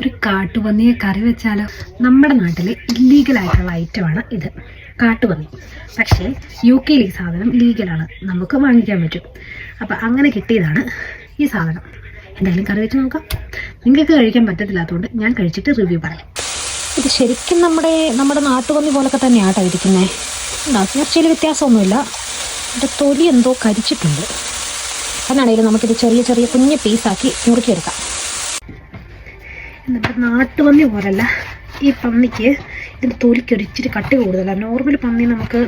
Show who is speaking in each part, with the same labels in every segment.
Speaker 1: ഒരു കാട്ടുപന്നിയെ കറി വെച്ചാലോ? നമ്മുടെ നാട്ടിൽ ഇല്ലീഗലായിട്ടുള്ള ഐറ്റമാണ് ഇത്, കാട്ടുപന്നി. പക്ഷേ UK ഈ സാധനം ലീഗലാണ്, നമുക്ക് വാങ്ങിക്കാൻ പറ്റും. അപ്പം അങ്ങനെ കിട്ടിയതാണ് ഈ സാധനം. എന്തായാലും കറി വെച്ച് നോക്കാം. നിങ്ങൾക്ക് കഴിക്കാൻ പറ്റത്തില്ലാത്തതുകൊണ്ട് ഞാൻ കഴിച്ചിട്ട് റിവ്യൂ പറയാം. ഇത് ശരിക്കും നമ്മുടെ നാട്ടുപന്നി പോലൊക്കെ തന്നെയാട്ടോ ഇരിക്കുന്നത്. ഇറച്ചിയിൽ വ്യത്യാസമൊന്നുമില്ല. ഇതിൻ്റെ തൊലി എന്തോ കരിച്ചിട്ടുണ്ട്. എന്നാണെങ്കിലും നമുക്കിത് ചെറിയ ചെറിയ കുഞ്ഞ് പീസാക്കി മുറുക്കിയെടുക്കാം. എന്നിട്ട് നാട്ടുപന്നി പോലല്ല, ഈ പന്നിക്ക് ഇതിൻ്റെ തൊലിക്കൊരു ഇച്ചിരി കട്ടി കൂടുതലാണ്. നോർമൽ പന്നി നമുക്ക്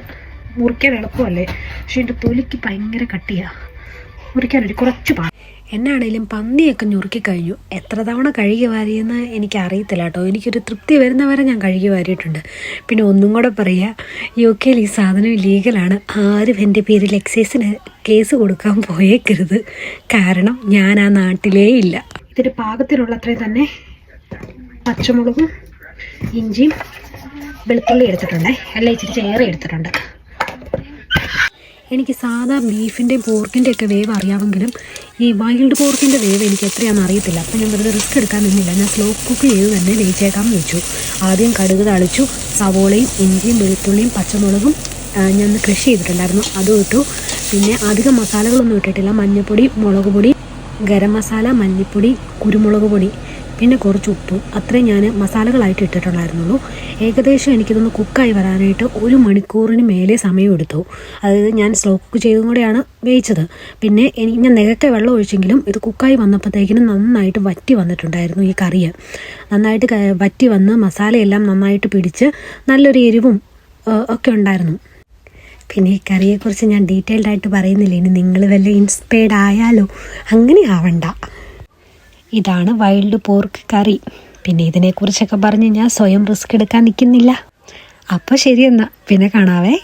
Speaker 1: മുറിക്കാൻ എളുപ്പമല്ലേ, പക്ഷേ ഇതിൻ്റെ തൊലിക്ക് ഭയങ്കര കട്ടിയാണ്, മുറിക്കാനൊരു കുറച്ച് പാട്. എന്നാണേലും പന്നിയൊക്കെ ഞുറുക്കി കഴിഞ്ഞു. എത്ര തവണ കഴുകി വാരിയെന്ന് എനിക്കറിയത്തില്ല കേട്ടോ. എനിക്കൊരു തൃപ്തി വരുന്നവരെ ഞാൻ കഴുകി വാരിയിട്ടുണ്ട്. പിന്നെ ഒന്നും കൂടെ പറയുക, UK ഈ സാധനം ലീഗലാണ്. ആരും എൻ്റെ പേരിൽ എക്സൈസിന് കേസ് കൊടുക്കാൻ പോയേക്കരുത്, കാരണം ഞാൻ ആ നാട്ടിലേ ഇല്ല. ഇതിൻ്റെ പാകത്തിനുള്ള അത്രയും തന്നെ പച്ചമുളകും ഇഞ്ചിയും വെളുത്തുള്ളി എടുത്തിട്ടുണ്ട്. എല്ലാം ഇച്ചിരി ചേറി എടുത്തിട്ടുണ്ട്. എനിക്ക് സാധാ ബീഫിൻ്റെയും പോർക്കിൻ്റെ ഒക്കെ വേവ് അറിയാമെങ്കിലും ഈ വൈൽഡ് പോർക്കിൻ്റെ വേവ് എനിക്ക് എത്രയാണെന്ന് അറിയത്തില്ല. അപ്പം ഞാൻ വെറുതെ റിസ്ക് എടുക്കാൻ നിന്നില്ല. ഞാൻ സ്ലോ കുക്ക് ചെയ്ത് തന്നെ വേവിച്ചേക്കാമെന്ന് വെച്ചു. ആദ്യം കടുക് തളിച്ചു, സവോളയും ഇഞ്ചിയും വെളുത്തുള്ളിയും പച്ചമുളകും ഞാൻ കൃഷി ചെയ്തിട്ടുണ്ടായിരുന്നു, അതും ഇട്ടു. പിന്നെ അധികം മസാലകളൊന്നും ഇട്ടിട്ടില്ല. മഞ്ഞൾപ്പൊടി, മുളക് പൊടി, ഗരം മസാല, മല്ലിപ്പൊടി, കുരുമുളക് പൊടി, പിന്നെ കുറച്ച് ഉപ്പും, അത്രയും ഞാൻ മസാലകളായിട്ട് ഇട്ടിട്ടുണ്ടായിരുന്നുള്ളൂ. ഏകദേശം എനിക്കിതൊന്ന് കുക്കായി വരാനായിട്ട് 1 മണിക്കൂറിന് മേലെ സമയമെടുത്തു. അതായത് ഞാൻ സ്ലോ കുക്ക് ചെയ്തും കൂടെയാണ് വേവിച്ചത്. പിന്നെ ഞാൻ നികക്കെ വെള്ളം ഒഴിച്ചെങ്കിലും ഇത് കുക്കായി വന്നപ്പോഴത്തേക്കിനും നന്നായിട്ട് വറ്റി വന്നിട്ടുണ്ടായിരുന്നു. ഈ കറി നന്നായിട്ട് വറ്റി വന്ന് മസാലയെല്ലാം നന്നായിട്ട് പിടിച്ച് നല്ലൊരു എരിവും ഒക്കെ ഉണ്ടായിരുന്നു. പിന്നെ ഈ കറിയെക്കുറിച്ച് ഞാൻ ഡീറ്റെയിൽഡ് ആയിട്ട് പറയുന്നില്ല, ഇനി നിങ്ങൾ വല്ല ഇൻസ്പയർഡ് ആയാലോ. അങ്ങനെ ആവണ്ട. ഇതാണ് വൈൽഡ് പോർക്ക് കറി. പിന്നെ ഇതിനെക്കുറിച്ചൊക്കെ പറഞ്ഞ് ഞാൻ സ്വയം റിസ്ക് എടുക്കാൻ നിൽക്കുന്നില്ല. അപ്പോൾ ശരി, എന്നാൽ പിന്നെ കാണാവേ.